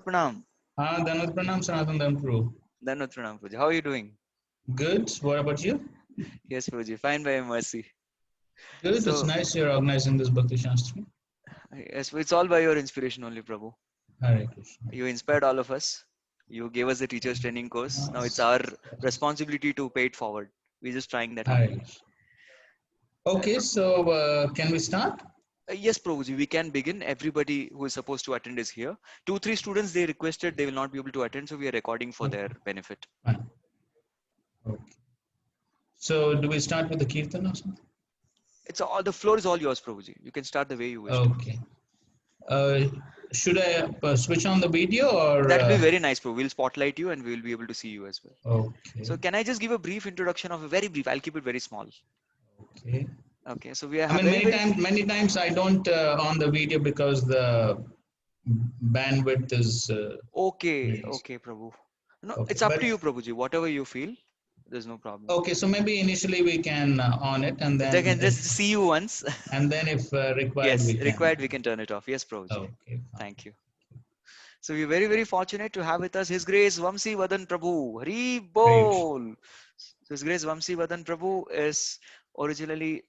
Pranam. Danut Pranam, Sanatan Dhanpuru. Danut Pranam, Prabhuji. How are you doing? Good. What about you? Yes, Prabhuji. Fine by your mercy. Good. It's So, nice you're organizing this Bhakti Shastri. yes, it's all by your inspiration only, Prabhu. Hare Krishna. You inspired all of us. You gave us the teacher's training course. Now it's our responsibility to pay it forward. We're just trying that Hare humbly. Krishna. Okay, so can we start? Yes, Prabhuji, we can begin. Everybody who is supposed to attend is here. 2-3 students, they requested they will not be able to attend, so we are recording for their benefit. Fine. Okay. So do we start with the Kirtan or something? It's all, the floor is all yours, Prabhuji. You can start the way you wish to. Okay. Should I switch on the video or? That will be very nice, Prabhu. We'll spotlight you and we will be able to see you as well. Okay. So can I just give a brief introduction of a very brief? I'll keep it very small. Okay. Okay. So we are I mean, many times I don't on the video because the bandwidth is. Okay. Really. Okay, Prabhu. No, Okay, it's up but- to you, Prabhuji. Whatever you feel, there's no problem. Okay, so maybe initially we can on it and then. They can just see you once. And then if required, Yes, we can. required, we can turn it off. Yes, Prabhuji. Okay. Fine. Thank you. So we're very, very fortunate to have with us His Grace Vamsi Vadan Prabhu. Hari Bol. So His Grace Vamsi Vadan Prabhu is originally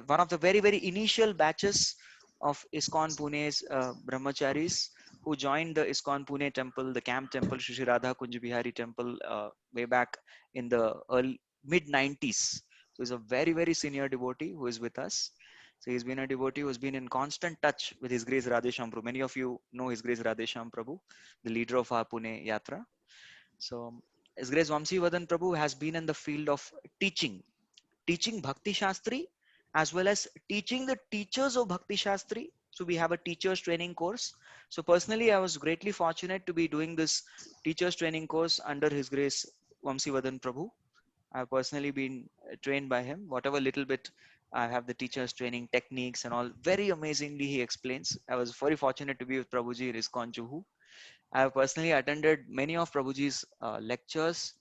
one of the very, very initial batches of ISKCON Pune's brahmacharis who joined the ISKCON Pune temple, the camp temple, Shri Radha Kunj Bihari temple way back in the mid 90s. So he's a very, very senior devotee who is with us. So he's been a devotee who's been in constant touch with His Grace Radhesham Prabhu. Many of you know His Grace Radhesham Prabhu, the leader of our Pune Yatra. So His Grace Vamsi Vadan Prabhu has been in the field of teaching Bhakti Shastri as well as teaching the teachers of Bhakti Shastri. So we have a teachers training course. So personally, I was greatly fortunate to be doing this teachers training course under His Grace Vamsi Vadan Prabhu. I've personally been trained by him. Whatever little bit I have the teachers training techniques and all, very amazingly he explains. I was very fortunate to be with Prabhuji in ISKCON Juhu. I have personally attended many of Prabhuji's lectures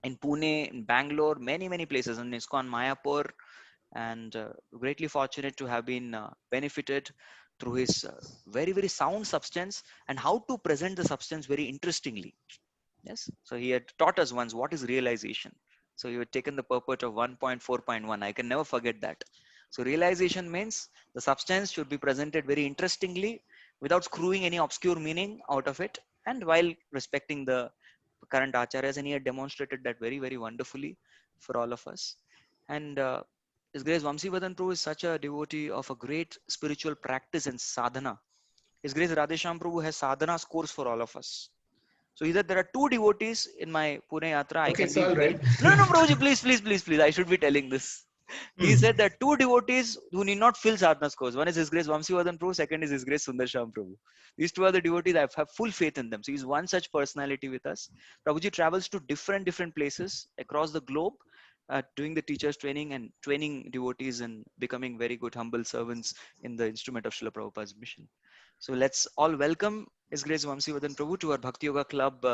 in Pune, in Bangalore, many places, in ISKCON Mayapur, and greatly fortunate to have been benefited through his very, very sound substance and how to present the substance very interestingly. Yes, so he had taught us once what is realization. So you had taken the purport of 1.4.1. I can never forget that. So realization means the substance should be presented very interestingly without screwing any obscure meaning out of it and while respecting the current acharyas, and he had demonstrated that very, very wonderfully for all of us. And His Grace Vamsi Vadan Prabhu is such a devotee of a great spiritual practice and sadhana. His Grace Radhesham Prabhu has sadhana's course for all of us. So either there are two devotees in my Pune Yatra. Okay, it's all right. No, Prabhuji, please. I should be telling this. He said that two devotees who need not fill sadhana's course. One is His Grace Vamsi Vadan Prabhu, second is His Grace Sundar Sham Prabhu. These two are the devotees. I have full faith in them. So he's one such personality with us. Prabhuji travels to different places across the globe, doing the teachers training and training devotees and becoming very good humble servants in the instrument of Srila Prabhupada's mission. So let's all welcome His Grace Vamsi Vadan Prabhu to our Bhakti Yoga Club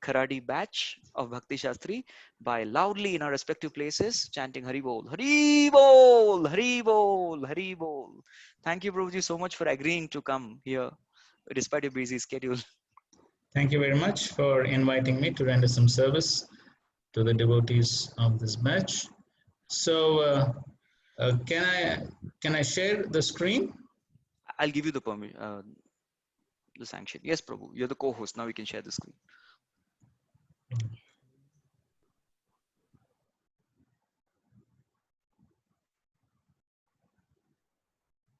Kharadi batch of Bhakti Shastri by loudly in our respective places chanting Hari Bol, Hari Bol, Hari Bol, Hari Bol. Thank you, Prabhuji, so much for agreeing to come here despite your busy schedule. Thank you very much for inviting me to render some service to the devotees of this batch. So can I share the screen? I'll give you the permission, the sanction. Yes, Prabhu, you're the co-host. Now we can share the screen.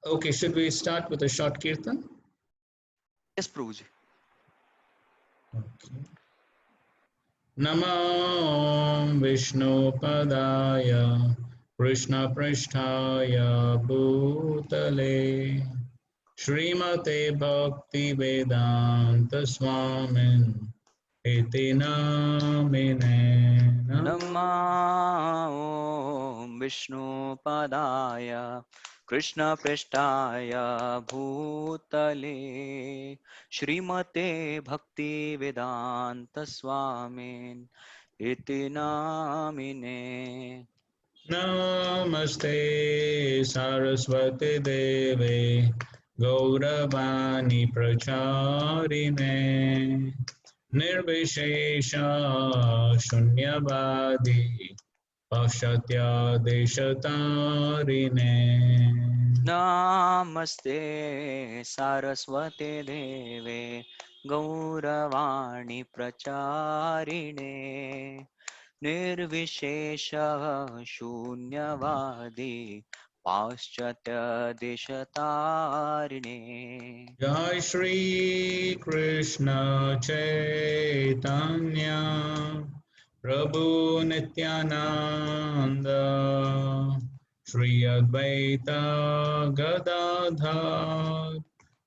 Okay, should we start with a short kirtan? Yes, Prabhuji. Okay. Namo Vishnu Padaya Krishna Pristhaya Bhutale Srimate Bhaktivedanta Swami Iti Namine Namo Vishnu Padaya Krishna Prishtaya Bhutale Srimate Bhaktivedanta Swami Iti Namine Namaste Saraswati Deve Gauravani Pracharine Nirvishesha Shunyavadi Pashatya Deshatarine. Namaste Saraswate Deve Gauravani Pracharine Nirvishesha Shunyavadi Paschatya Deshatarine. Jai Shri Krishna Chaitanya Prabhu Nityananda Shri Advaita Gadadhar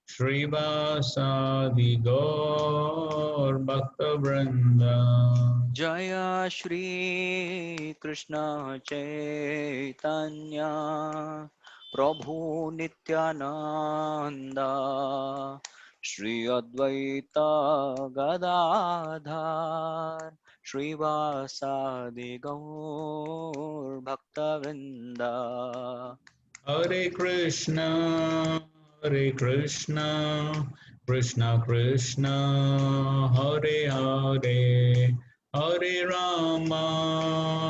Shri Vasadi Gaur Bhakta Vrinda. Jaya Shri Krishna Chaitanya Prabhu Nityananda Shri Advaita Gadadhar Shri Vasadi Gaur Bhaktavinda. Hare Krishna, Hare Krishna, Krishna Krishna, Hare Hare, Hare Rama,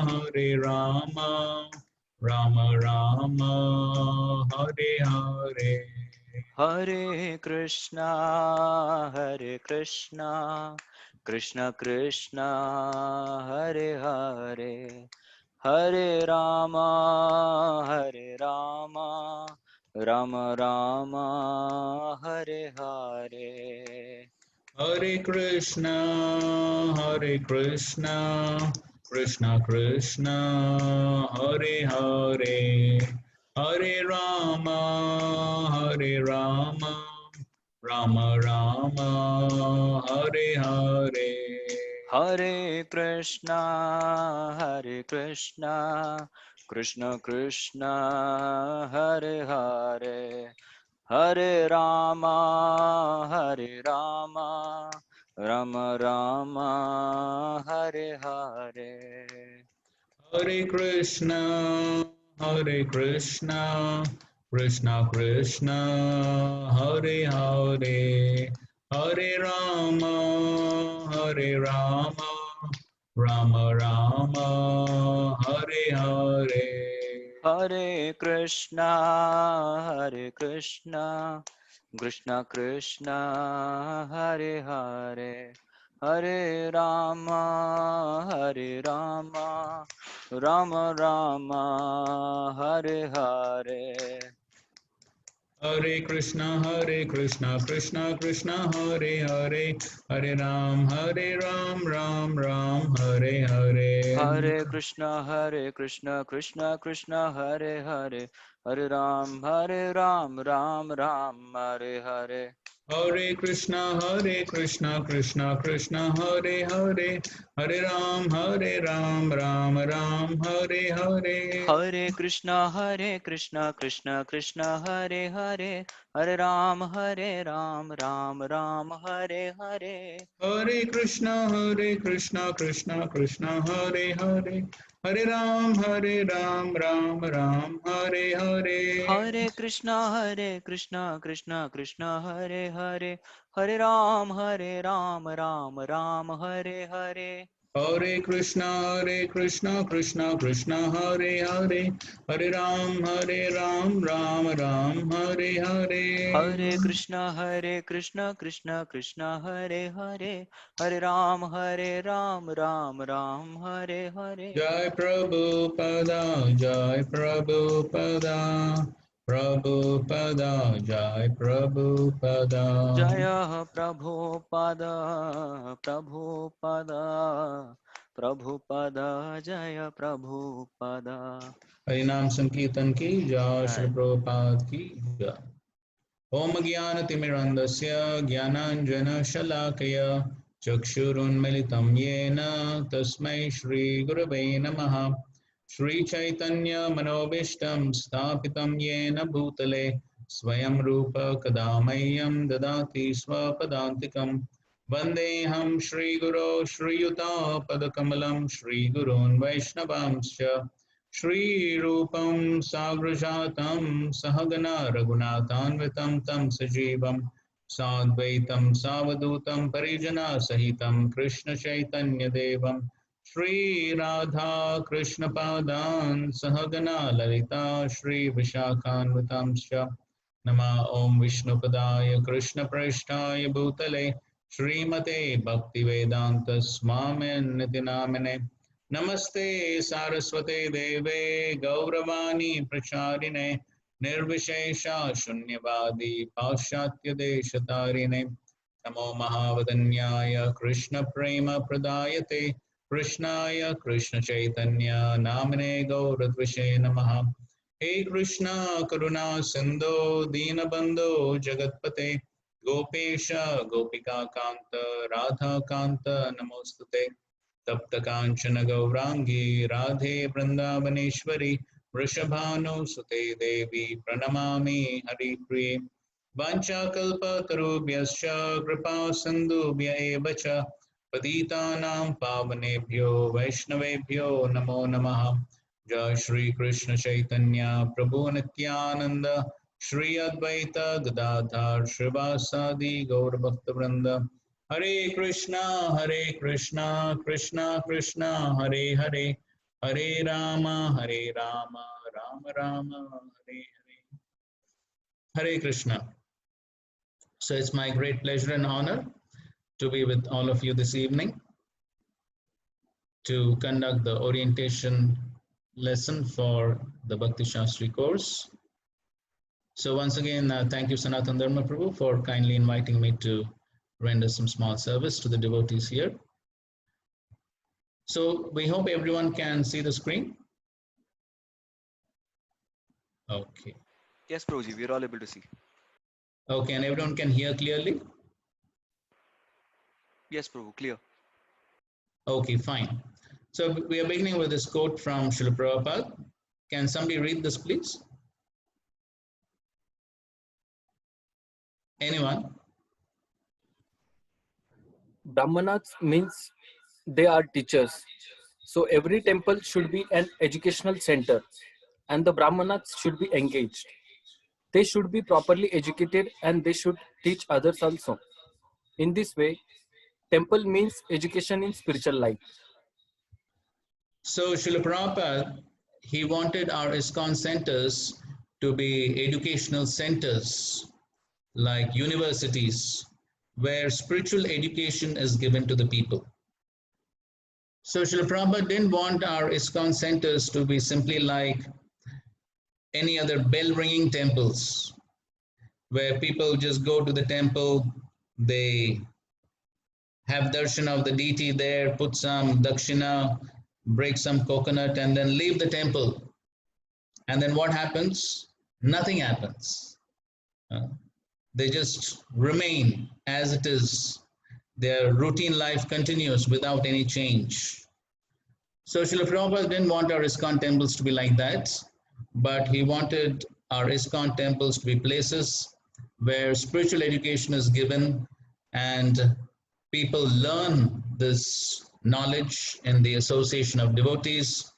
Hare Rama, Rama Rama, Hare Hare. Hare Krishna, Krishna Krishna, Hare Hare, Hare Rama, Rama Rama, Hare Hare. Hare Krishna, Hare Krishna, Krishna Krishna, Hare Hare, Hare Rama, Hare Rama, Rama Rama, Hare Hare. Hare Krishna, Krishna Krishna, Hare Hare, Hare Rama, Rama Rama, Hare Hare. Hare Krishna, Hare Krishna, Krishna Krishna, Hare Hare, Hare Rama, Hare Rama, Rama Rama, Hare Hare. Hare Krishna, Krishna Krishna, Hare Hare, Hare Rama, Rama Rama, Hare Hare. Hare Krishna, Krishna Krishna, Hare Hare, Hare Ram, Ram Ram, Hare Hare. Hare Krishna, Krishna Krishna, Hare Hare, Hare Ram, Ram, Hare Hare. Hare Krishna, Krishna Krishna, Hare Hare, Hare Ram, Ram Ram, Hare Hare. Hare Krishna, Krishna, Hare Hare, Hare Ram, Ram, Hare Hare. Hare Krishna, Krishna Krishna, Hare Hare, Hare Ram, Ram Ram, Hare Hare. Hare Krishna, Krishna, Hare Hare, Hare Ram, Ram, Hare Hare. Hare Krishna, Krishna Krishna, Hare Hare, Hare Ram, Ram Ram, Hare Hare. Hare Krishna, Krishna, Hare Hare, Hare Ram, Ram, Hare Hare. Jai Prabhupada, Jai Prabhupada, Prabhupada, Jai Prabhupada. Jaya Prabhupada, Prabhupada, Jaya Prabhupada. हरिनाम संकीर्तन की जय, Shri Jai. Prabhupada की जय। ओम ज्ञानतिमिरन्धस्य ज्ञानाञ्जनशलाकया चक्षुरुन्मिलितं येन तस्मै श्रीगुरवे नमः। श्रीचैतन्यमनोभीष्टं स्थापितं येन भूतले स्वयं रूप कदा मह्यं ददाति स्वपदान्तिकं। वन्देऽहं श्रीगुरो श्रीयुतापदकमलं श्रीगुरून् वैष्णवांश्च Shri Rupam Sagrajatam Sahagana Raghunathanvitam Tam Sajivam Sadvaitam Savadutam Parijana Sahitam Krishna Chaitanya Devam Shri Radha Krishna Padan Sahagana Lalita Shri Vishakhanvitamscha Nama Om Vishnupadaya Krishna Prashtaya Bhutale Srimate Bhaktivedanta Swami Nitinamine Namaste Saraswate Deve Gauravani Pracharine Nirvishesha Shunyavadi Paushatya Deshatarine Namo Mahavadanyaya Krishna Prema Pradayate Krishnaya Krishna Chaitanya Namine Gauradvishe Namaha Hey Krishna Karuna Sindhu Dinabandhu Jagatpate Gopesha Gopika Kanta Radha Kanta Namostute Tapta Kanchana Gaurangi Radhe Vrindavaneshwari Vrishabhanu Devi Pranamami Hari Priye Vanchakalpa Tarubhyascha Kripa Sindhubhya eva cha Patitanam Pavanebhyo Vaishnavebhyo Namo Namaha Jai Shri Krishna Chaitanya Prabhu Nityananda Shri Advaita Gadadhar Shrivasadi Gaur Bhakta Hare Krishna, Krishna Krishna, Hare Hare, Hare Rama, Rama Rama, Hare Hare. Hare Krishna. So it's my great pleasure and honor to be with all of you this evening to conduct the orientation lesson for the Bhakti Shastri course. So once again, thank you Sanatana Dharma Prabhu for kindly inviting me to render some small service to the devotees here. So we hope everyone can see the screen. Okay. Yes, Prabhuji, we are all able to see. Okay, and everyone can hear clearly? Yes, Prabhu, clear. Okay, fine. So we are beginning with this quote from Srila Prabhupada. Can somebody read this, please? Anyone? Brahmanas means they are teachers. So every temple should be an educational center and the Brahmanas should be engaged. They should be properly educated and they should teach others also. In this way, temple means education in spiritual life. So Srila Prabhupada, he wanted our ISKCON centers to be educational centers like universities where spiritual education is given to the people. So Srila Prabhupada didn't want our ISKCON centers to be simply like any other bell ringing temples where people just go to the temple, they have darshan of the deity there, put some dakshina, break some coconut, and then leave the temple. And then what happens? Nothing happens. They just remain as it is. Their routine life continues without any change. So Srila Prabhupada didn't want our ISKCON temples to be like that, but he wanted our ISKCON temples to be places where spiritual education is given and people learn this knowledge in the association of devotees.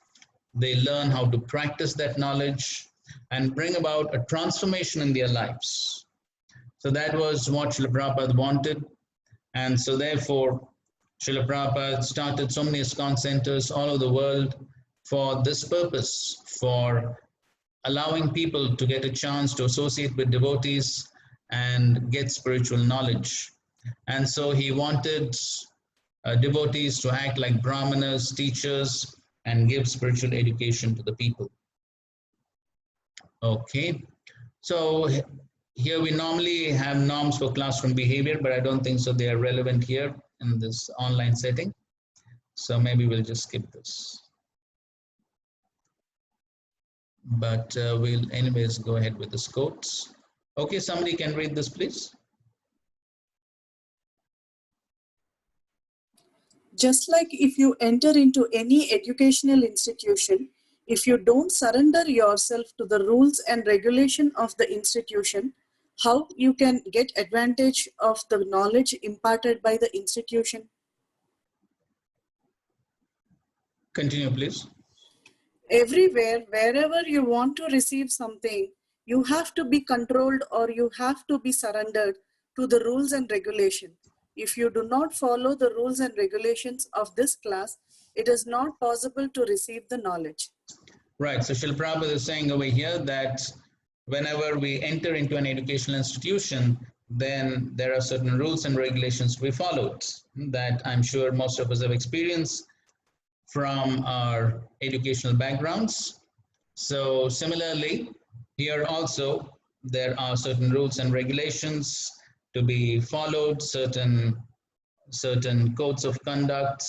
They learn how to practice that knowledge and bring about a transformation in their lives. So that was what Srila Prabhupada wanted. And so therefore, Srila Prabhupada started so many ISKCON centers all over the world for this purpose, for allowing people to get a chance to associate with devotees and get spiritual knowledge. And so he wanted devotees to act like brahmanas, teachers, and give spiritual education to the people. Okay, so here we normally have norms for classroom behavior, but I don't think so they are relevant here in this online setting. So maybe we'll just skip this. But we'll anyways go ahead with the quotes. Okay, somebody can read this, please. Just like if you enter into any educational institution, if you don't surrender yourself to the rules and regulation of the institution, how you can get advantage of the knowledge imparted by the institution? Continue, please. Everywhere, wherever you want to receive something, you have to be controlled or you have to be surrendered to the rules and regulation. If you do not follow the rules and regulations of this class, it is not possible to receive the knowledge. Right. So Srila Prabhupada is saying over here that whenever we enter into an educational institution, then there are certain rules and regulations to be followed that I'm sure most of us have experienced from our educational backgrounds. So similarly, here also there are certain rules and regulations to be followed, certain codes of conduct,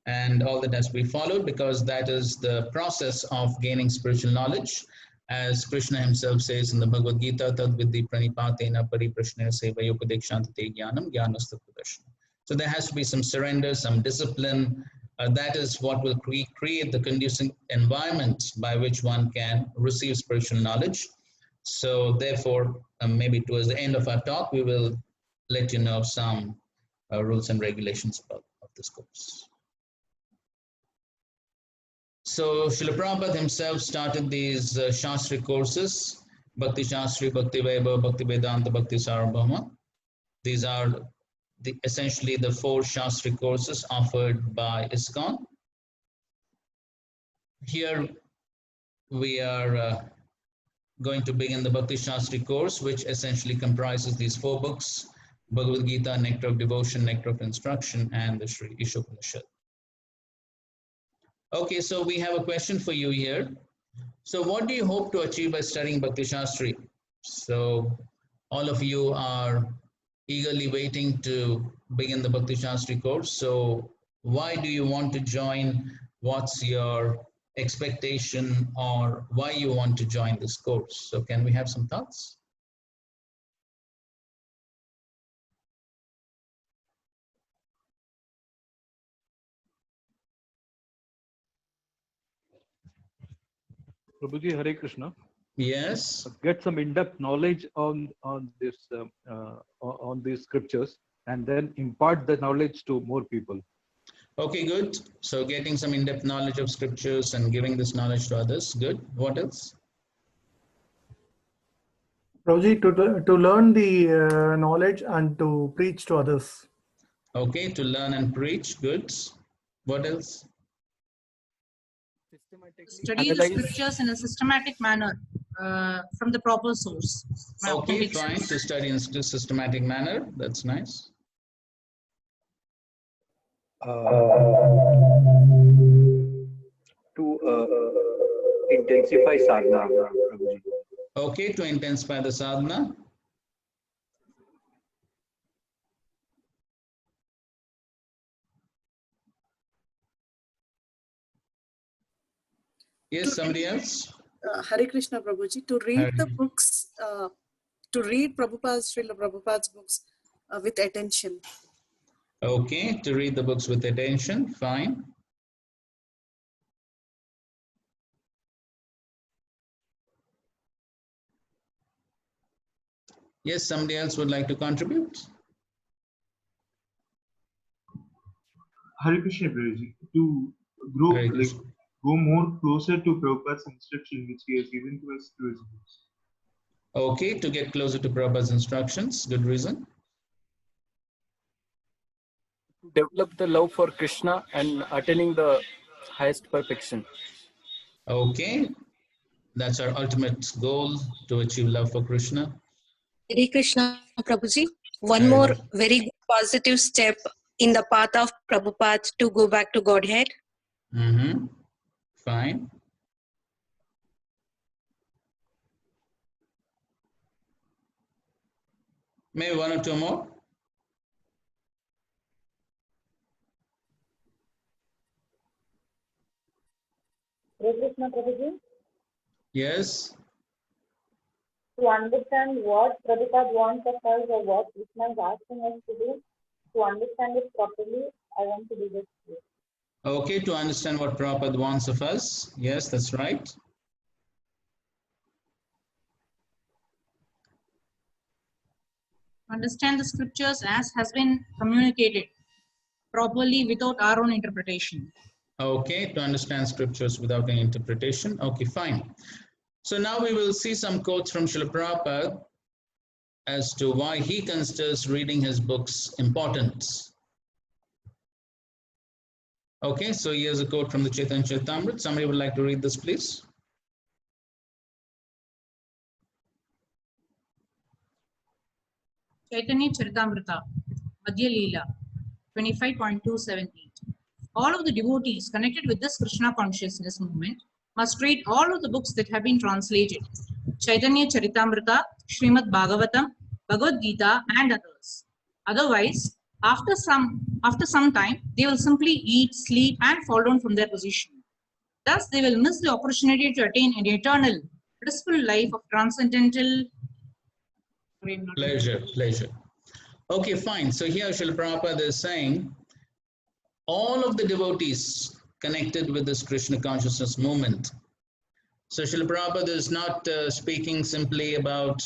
and all that has to be followed, because that is the process of gaining spiritual knowledge. As Krishna himself says in the Bhagavad Gita, tad vidhi pranipatena pariprashnena sevayopadekshantate jnanam jnanastapradarshana. So there has to be some surrender, some discipline. That is what will create the conducive environment by which one can receive spiritual knowledge. So therefore, maybe towards the end of our talk, we will let you know some rules and regulations of this course. So Srila Prabhupada himself started these Shastri courses, Bhakti Shastri, Bhakti Vaibhava, Bhakti Vedanta, Bhakti Sarvabhauma. These are essentially the 4 Shastri courses offered by ISKCON. Here we are going to begin the Bhakti Shastri course, which essentially comprises these 4 books: Bhagavad Gita, Nectar of Devotion, Nectar of Instruction, and the Sri Ishopanishad. Okay, so we have a question for you here. So what do you hope to achieve by studying Bhakti Shastri? So all of you are eagerly waiting to begin the Bhakti Shastri course. So why do you want to join? What's your expectation, or why you want to join this course? So can we have some thoughts? Prabhuji, Hare Krishna. Yes. Get some in-depth knowledge on these scriptures, and then impart the knowledge to more people. Okay, good. So getting some in-depth knowledge of scriptures and giving this knowledge to others. Good. What else? Prabhuji, to learn the knowledge and to preach to others. Okay, to learn and preach. Good. What else? Study the scriptures in a systematic manner from the proper source. Okay, fine. To study in a systematic manner. That's nice. To intensify sadhana, Prabhuji. Okay, to intensify the sadhana. Yes, somebody else? Hare Krishna Prabhuji, to read the books, to read Srila Prabhupada's books with attention. Okay, to read the books with attention, fine. Yes, somebody else would like to contribute? Hare Krishna Prabhuji, to grow, like, go more closer to Prabhupada's instruction which he has given to us through his books. Okay, to get closer to Prabhupada's instructions, good reason. To develop the love for Krishna and attaining the highest perfection. Okay, that's our ultimate goal, to achieve love for Krishna. Hare Krishna Prabhuji, one more very good positive step in the path of Prabhupada to go back to Godhead. Fine. Maybe 1 or 2 more. Hare Krishna Prabhuji. Yes. To understand what Prabhupada wants of us or what Krishna is asking us to do, to understand it properly, I want to do this. Okay, to understand what Prabhupada wants of us. Yes, that's right. Understand the scriptures as has been communicated properly without our own interpretation. Okay, to understand scriptures without any interpretation. Okay, fine. So now we will see some quotes from Srila Prabhupada as to why he considers reading his books important. Okay, so here's a quote from the Chaitanya Charitamrita. Somebody would like to read this, please? Chaitanya Charitamrita, Madhya Leela, 25.278. All of the devotees connected with this Krishna consciousness movement must read all of the books that have been translated. Chaitanya Charitamrita, Srimad Bhagavatam, Bhagavad Gita, and others. Otherwise, after some time, they will simply eat, sleep, and fall down from their position. Thus, they will miss the opportunity to attain an eternal, blissful life of transcendental pleasure. Okay, fine. So here Srila Prabhupada is saying all of the devotees connected with this Krishna consciousness movement. So Srila Prabhupada is not speaking simply about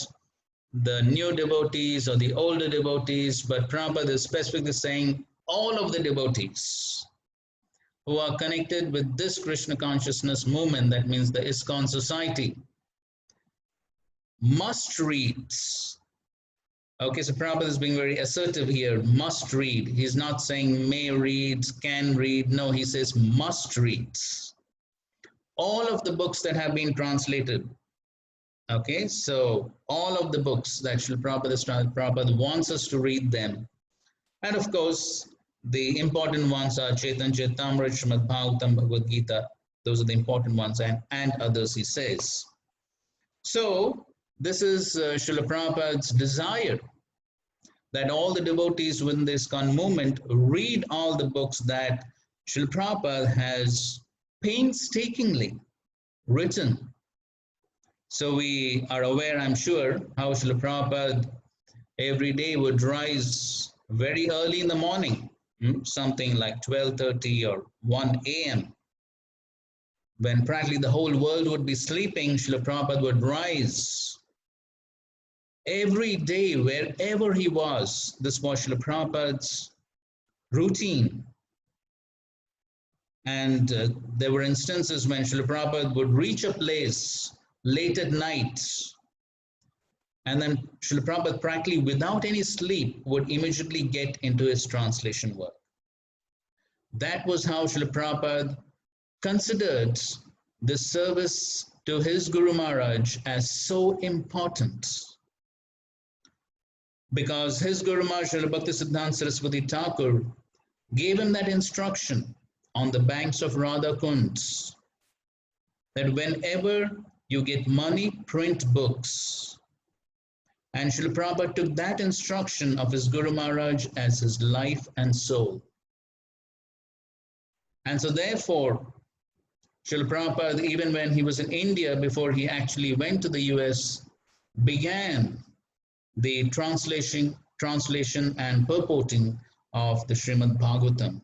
the new devotees or the older devotees, but Prabhupada is specifically saying all of the devotees who are connected with this Krishna consciousness movement, that means the ISKCON society, must read. Okay, so Prabhupada is being very assertive here, must read. He's not saying may read, can read. No, he says must read. All of the books that have been translated. Okay, so all of the books that Srila Prabhupada wants us to read them. And of course, the important ones are Chaitanya Charitamrita, Srimad Bhagavatam, Bhagavad Gita. Those are the important ones, and others, he says. So this is Srila Prabhupada's desire that all the devotees within the ISKCON movement read all the books that Srila Prabhupada has painstakingly written. So we are aware, I'm sure, how Srila Prabhupada every day would rise very early in the morning, something like 12:30 or 1 a.m. When practically the whole world would be sleeping, Srila Prabhupada would rise every day, wherever he was. This was Srila Prabhupada's routine. And there were instances when Srila Prabhupada would reach a place late at night, and then Srila Prabhupada practically without any sleep would immediately get into his translation work. That was how Srila Prabhupada considered the service to his Guru Maharaj as so important. Because his Guru Maharaj, Srila Bhaktisiddhanta Saraswati Thakur, gave him that instruction on the banks of Radha Kund, that whenever you get money, print books. And Srila Prabhupada took that instruction of his Guru Maharaj as his life and soul. And so therefore, Srila Prabhupada, even when he was in India, before he actually went to the US, began the translation and purporting of the Srimad Bhagavatam.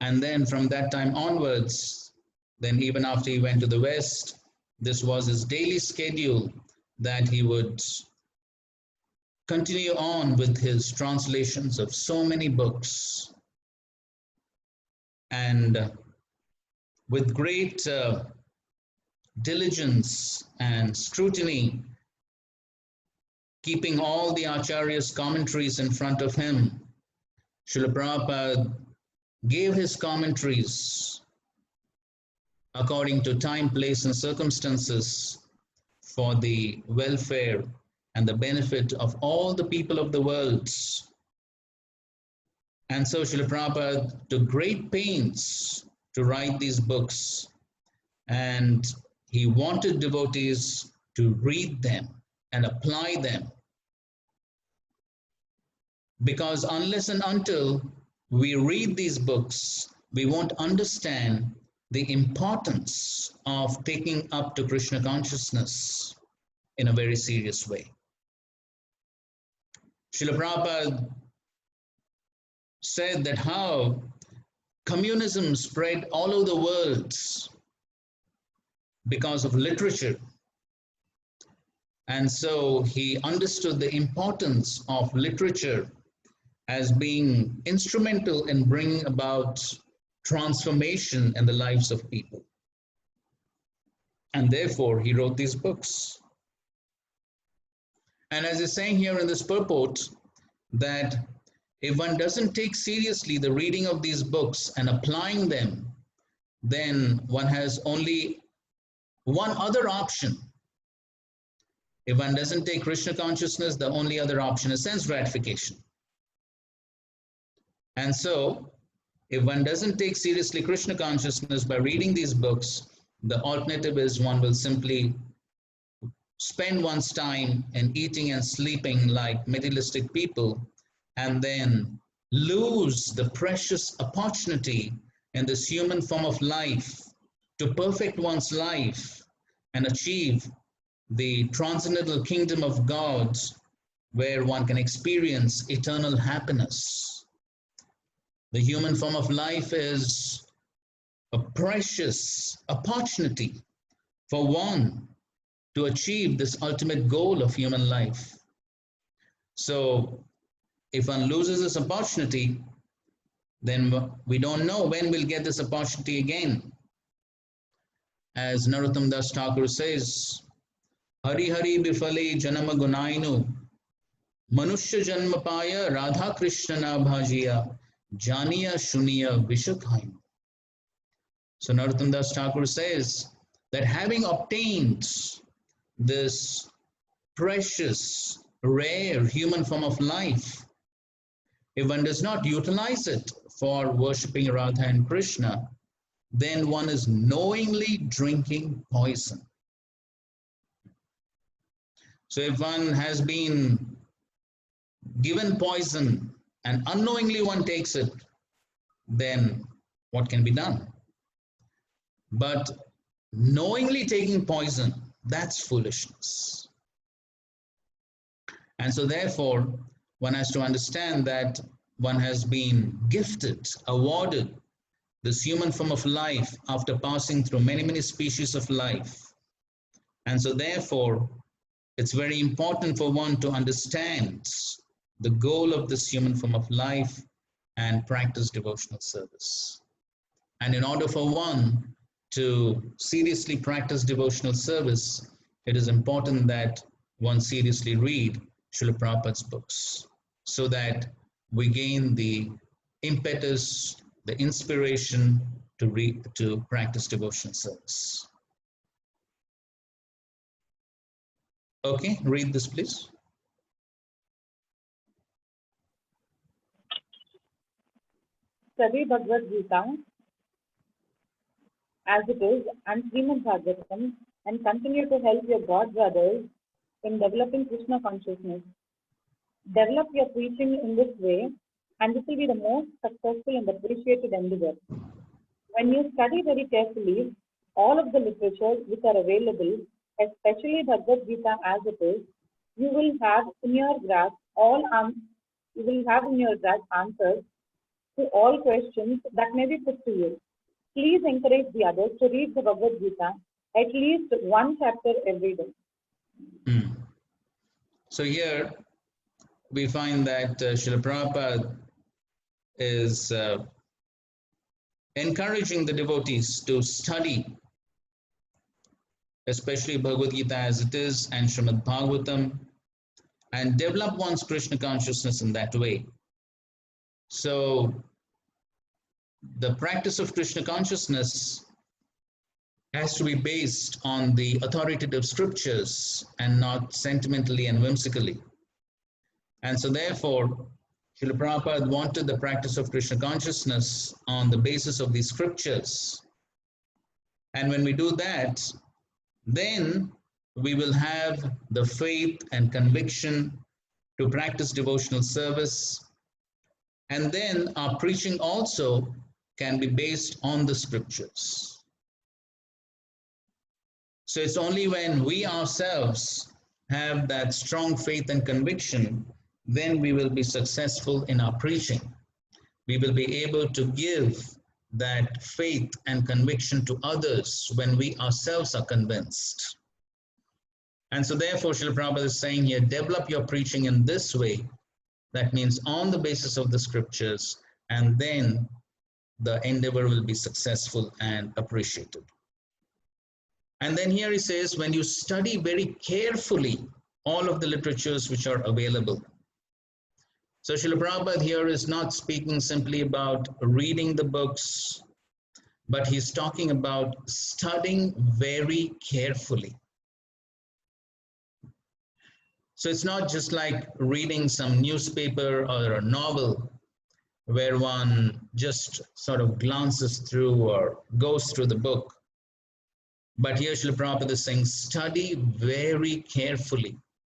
And then from that time onwards, then even after he went to the West, this was his daily schedule that he would continue on with his translations of so many books. And with great diligence and scrutiny, keeping all the Acharya's commentaries in front of him, Srila Prabhupada gave his commentaries according to time, place, and circumstances for the welfare and the benefit of all the people of the world. And so Srila Prabhupada took great pains to write these books, and he wanted devotees to read them and apply them. Because unless and until we read these books, we won't understand the importance of taking up to Krishna consciousness in a very serious way. Srila Prabhupada said that how communism spread all over the world because of literature. And so he understood the importance of literature as being instrumental in bringing about transformation in the lives of people. And therefore, he wrote these books. And as he's saying here in this purport, that if one doesn't take seriously the reading of these books and applying them, then one has only one other option. If one doesn't take Krishna consciousness, the only other option is sense gratification. And so, if one doesn't take seriously Krishna consciousness by reading these books, the alternative is one will simply spend one's time in eating and sleeping like materialistic people, and then lose the precious opportunity in this human form of life to perfect one's life and achieve the transcendental kingdom of God, where one can experience eternal happiness. The human form of life is a precious opportunity for one to achieve this ultimate goal of human life. So if one loses this opportunity, then we don't know when we'll get this opportunity again. As Narottam Das Thakur says, Hari Hari Bifale Janama Gunainu, Manushya Janma Paya Radha Krishna Na Bhajiya, Janiya Shuniya Vishakhainu. So Narottam Das Thakur says that having obtained this precious, rare human form of life, if one does not utilize it for worshipping Radha and Krishna, then one is knowingly drinking poison. So if one has been given poison and unknowingly one takes it, then what can be done? But knowingly taking poison, that's foolishness. And so therefore, one has to understand that one has been gifted, awarded this human form of life after passing through many, many species of life. And so therefore, it's very important for one to understand the goal of this human form of life and practice devotional service. And in order for one to seriously practice devotional service, it is important that one seriously read Srila Prabhupada's books, so that we gain the impetus, the inspiration to practice devotional service. Okay, read this please. Study Bhagavad Gita as it is and Srimad Bhagavatam, and continue to help your God brothers in developing Krishna consciousness. Develop your preaching in this way, and this will be the most successful and appreciated endeavor. When you study very carefully all of the literature which are available, especially Bhagavad Gita as it is, you will have in your grasp answers to all questions that may be put to you. Please encourage the others to read the Bhagavad Gita at least one chapter every day. So here we find that Srila Prabhupada is encouraging the devotees to study, especially Bhagavad Gita as it is and Srimad Bhagavatam, and develop one's Krishna consciousness in that way. So the practice of Krishna consciousness has to be based on the authoritative scriptures and not sentimentally and whimsically. And so therefore, Srila Prabhupada wanted the practice of Krishna consciousness on the basis of these scriptures. And when we do that, then we will have the faith and conviction to practice devotional service. And then our preaching also can be based on the scriptures. So it's only when we ourselves have that strong faith and conviction, then we will be successful in our preaching. We will be able to give that faith and conviction to others when we ourselves are convinced. And so therefore, Srila Prabhupada is saying here, develop your preaching in this way. That means on the basis of the scriptures, and then the endeavor will be successful and appreciated. And then here he says, when you study very carefully all of the literatures which are available. So Srila Prabhupada here is not speaking simply about reading the books, but he's talking about studying very carefully. So it's not just like reading some newspaper or a novel where one just sort of glances through or goes through the book. But here Srila Prabhupada is saying, study very carefully.